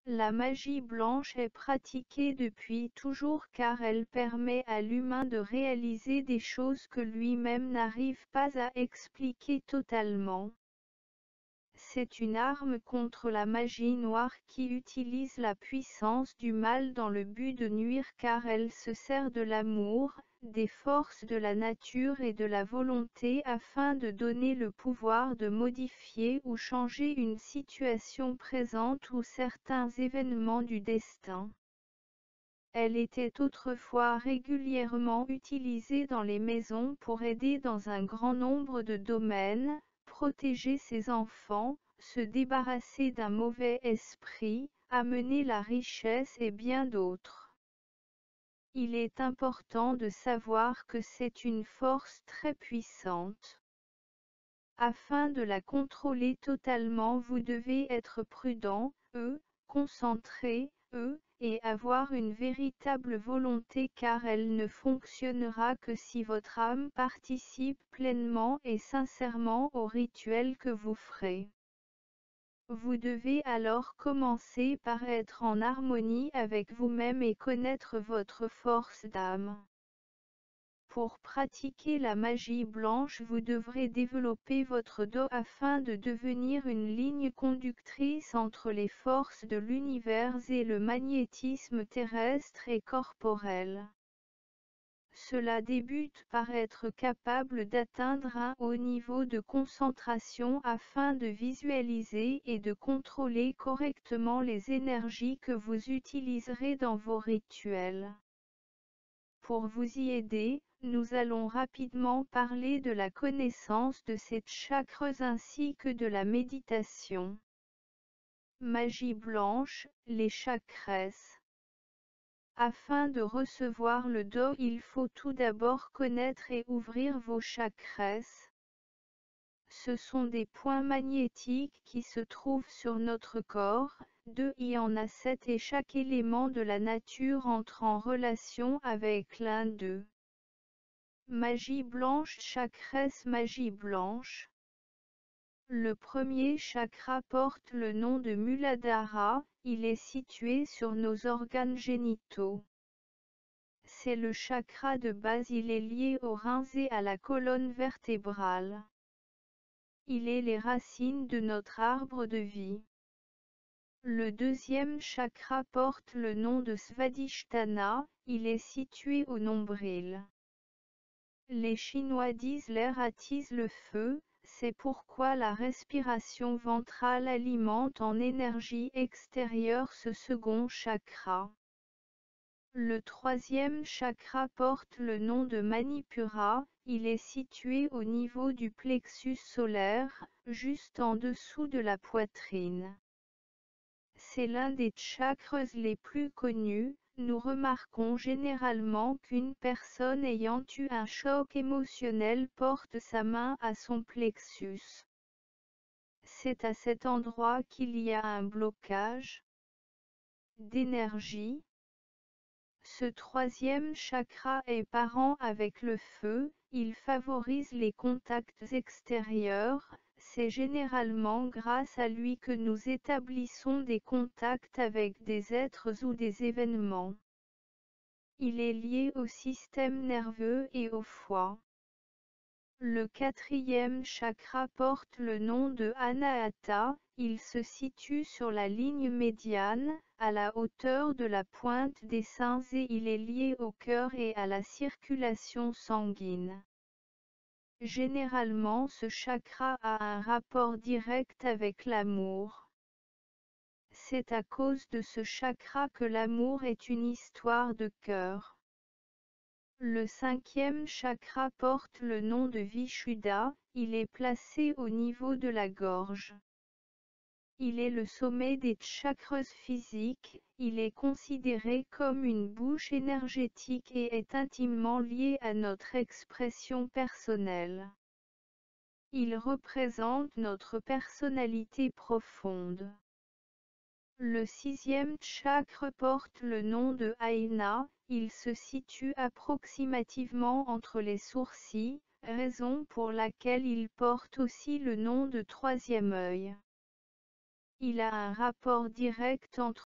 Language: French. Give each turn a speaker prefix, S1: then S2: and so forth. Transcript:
S1: La magie blanche est pratiquée depuis toujours car elle permet à l'humain de réaliser des choses que lui-même n'arrive pas à expliquer totalement. C'est une arme contre la magie noire qui utilise la puissance du mal dans le but de nuire car elle se sert de l'amour, des forces de la nature et de la volonté afin de donner le pouvoir de modifier ou changer une situation présente ou certains événements du destin. Elle était autrefois régulièrement utilisée dans les maisons pour aider dans un grand nombre de domaines, protéger ses enfants, se débarrasser d'un mauvais esprit, amener la richesse et bien d'autres. Il est important de savoir que c'est une force très puissante. Afin de la contrôler totalement, vous devez être prudent, concentré, et avoir une véritable volonté car elle ne fonctionnera que si votre âme participe pleinement et sincèrement au rituel que vous ferez. Vous devez alors commencer par être en harmonie avec vous-même et connaître votre force d'âme. Pour pratiquer la magie blanche, vous devrez développer votre dos afin de devenir une ligne conductrice entre les forces de l'univers et le magnétisme terrestre et corporel. Cela débute par être capable d'atteindre un haut niveau de concentration afin de visualiser et de contrôler correctement les énergies que vous utiliserez dans vos rituels. Pour vous y aider, nous allons rapidement parler de la connaissance de ces chakras ainsi que de la méditation. Magie blanche, les chakras. Afin de recevoir le do, il faut tout d'abord connaître et ouvrir vos chakras. Ce sont des points magnétiques qui se trouvent sur notre corps. Il y en a 7 et chaque élément de la nature entre en relation avec l'un d'eux. Magie blanche, chakras, magie blanche. Le premier chakra porte le nom de Muladhara, il est situé sur nos organes génitaux. C'est le chakra de base, il est lié aux reins et à la colonne vertébrale. Il est les racines de notre arbre de vie. Le deuxième chakra porte le nom de Svadhisthana, il est situé au nombril. Les Chinois disent l'air attise le feu, c'est pourquoi la respiration ventrale alimente en énergie extérieure ce second chakra. Le troisième chakra porte le nom de Manipura, il est situé au niveau du plexus solaire, juste en dessous de la poitrine. C'est l'un des chakras les plus connus. Nous remarquons généralement qu'une personne ayant eu un choc émotionnel porte sa main à son plexus. C'est à cet endroit qu'il y a un blocage d'énergie. Ce troisième chakra est parent avec le feu, il favorise les contacts extérieurs, c'est généralement grâce à lui que nous établissons des contacts avec des êtres ou des événements. Il est lié au système nerveux et au foie. Le quatrième chakra porte le nom de Anahata, il se situe sur la ligne médiane, à la hauteur de la pointe des seins et il est lié au cœur et à la circulation sanguine. Généralement, ce chakra a un rapport direct avec l'amour. C'est à cause de ce chakra que l'amour est une histoire de cœur. Le cinquième chakra porte le nom de Vishuddha, il est placé au niveau de la gorge. Il est le sommet des chakras physiques, il est considéré comme une bouche énergétique et est intimement lié à notre expression personnelle. Il représente notre personnalité profonde. Le sixième chakra porte le nom de Ajna, il se situe approximativement entre les sourcils, raison pour laquelle il porte aussi le nom de troisième œil. Il a un rapport direct entre